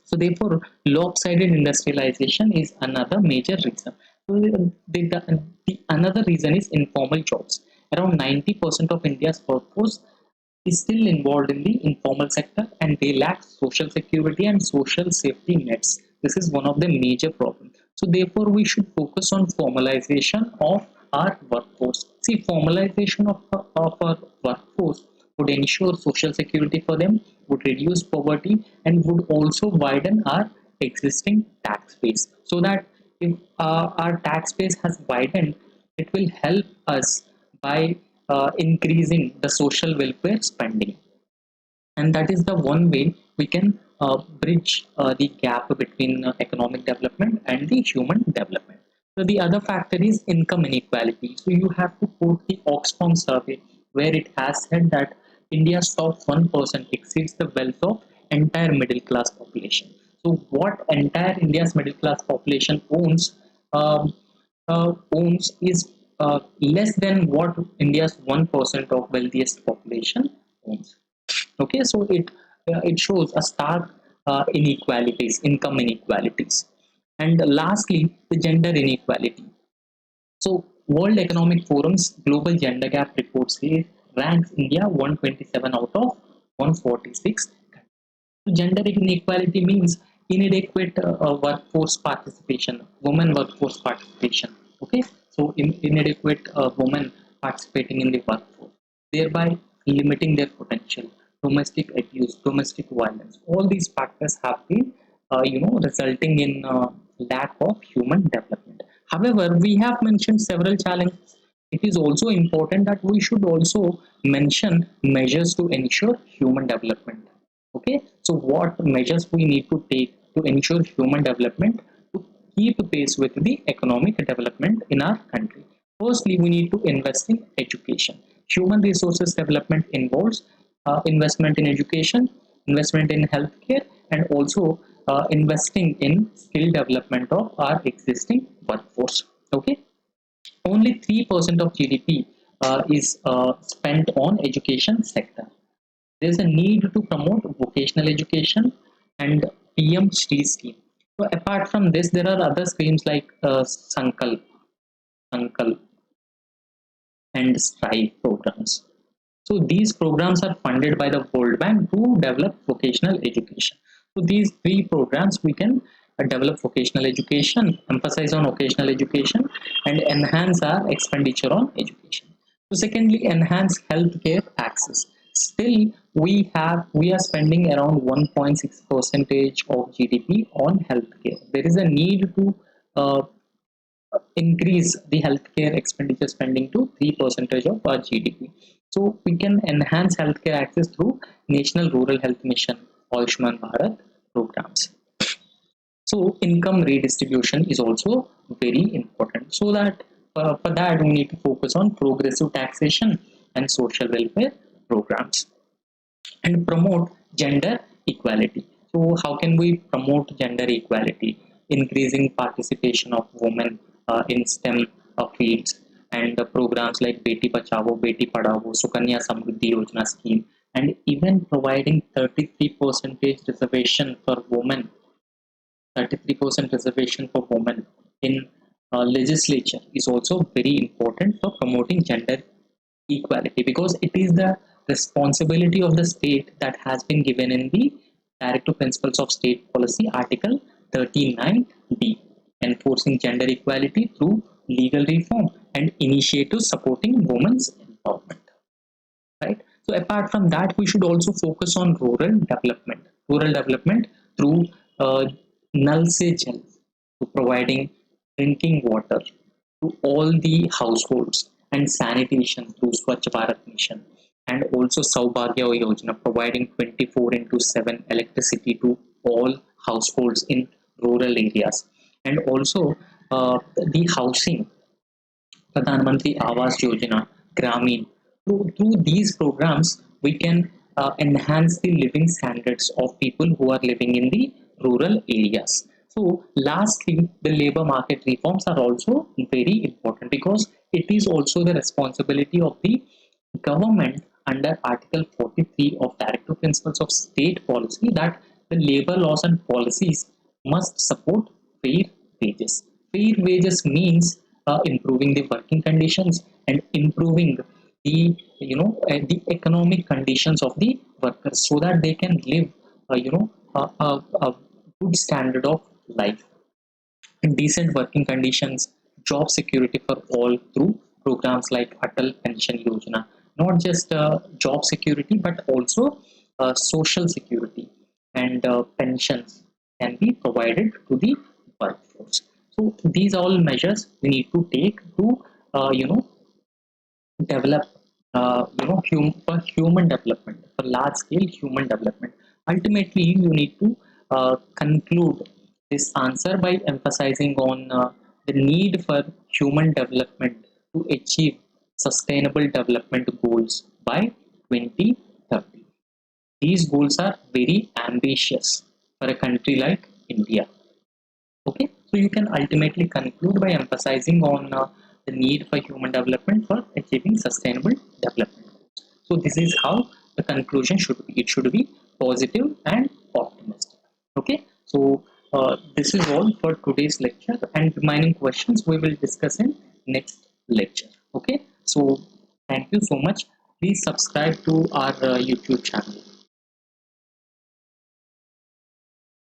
So therefore, lopsided industrialization is another major reason. So the another reason is informal jobs. Around 90% of India's workforce is still involved in the informal sector, and they lack social security and social safety nets. This is one of the major problems. So therefore, we should focus on formalization of our workforce. See, formalization of our workforce would ensure social security for them, would reduce poverty, and would also widen our existing tax base. So that if our tax base has widened, it will help us by increasing the social welfare spending, and that is the one way we can bridge the gap between economic development and the human development. So the other factor is income inequality. So you have to quote the Oxfam survey where it has said that India's top 1% exceeds the wealth of entire middle class population. So what entire India's middle class population um, owns is less than what India's 1% of wealthiest population owns. Okay, so it shows a stark inequalities, income inequalities, and lastly, the gender inequality. So, World Economic Forum's Global Gender Gap report says ranks India 127 out of 146. Gender inequality means inadequate workforce participation, women workforce participation. Okay, so inadequate women participating in the workforce, thereby limiting their potential. Domestic abuse, domestic violence, all these factors have been, resulting in lack of human development. However, we have mentioned several challenges. It is also important that we should also mention measures to ensure human development. Okay, so what measures we need to take to ensure human development to keep pace with the economic development in our country? Firstly, we need to invest in education. Human resources development involves investment in education, investment in healthcare, and also investing in skill development of our existing workforce. Okay, only 3% of GDP is spent on education sector. There is a need to promote vocational education and PM Shri scheme. So apart from this, there are other schemes like Sankalp and Strive programs. So these programs are funded by the World Bank to develop vocational education. So these three programs we can develop vocational education, emphasize on vocational education, and enhance our expenditure on education. So secondly, enhance healthcare access. Still, we are spending around 1.6 percentage of GDP on healthcare. There is a need to uh, increase the healthcare expenditure spending to 3% of our GDP. So we can enhance healthcare access through National Rural Health Mission, Ayushman Bharat programs. So income redistribution is also very important. So that for that we need to focus on progressive taxation and social welfare programs and promote gender equality. So how can we promote gender equality? Increasing participation of women in STEM fields and programs like Beti Bachao, Beti Padhao, Sukanya Samriddhi Yojana scheme, and even providing 33% reservation for women, 33% reservation for women in legislature is also very important for promoting gender equality, because it is the responsibility of the state that has been given in the Directive Principles of State Policy, Article 39B, enforcing gender equality through legal reform and initiatives supporting women's empowerment. Right. So apart from that, we should also focus on rural development through Nal Se Jal, so providing drinking water to all the households and sanitation through Swachh Bharat Mission, and also Saubhagya Yojana, providing 24 into 7 electricity to all households in rural areas, and also the housing, Pradhan Mantri Awas Yojana, Gramin. Through these programs, we can enhance the living standards of people who are living in the rural areas. So, lastly, the labor market reforms are also very important, because it is also the responsibility of the government under Article 43 of Directive Principles of State Policy that the labor laws and policies must support fair wages. Fair wages means improving the working conditions and improving the economic conditions of the workers, so that they can live a good standard of life, decent working conditions, job security for all through programs like Atal Pension Yojana. Not just job security, but also social security and pensions can be provided to the workforce. So these all measures we need to take to develop for human development, for large scale human development. Ultimately you need to conclude this answer by emphasizing on the need for human development to achieve sustainable development goals by 2030. These goals are very ambitious for a country like India. Okay, so you can ultimately conclude by emphasizing on the need for human development for achieving sustainable development. So this is how the conclusion should be. It should be positive and optimistic. Okay, so this is all for today's lecture, and remaining questions we will discuss in next lecture. Okay, so thank you so much. Please subscribe to our YouTube channel.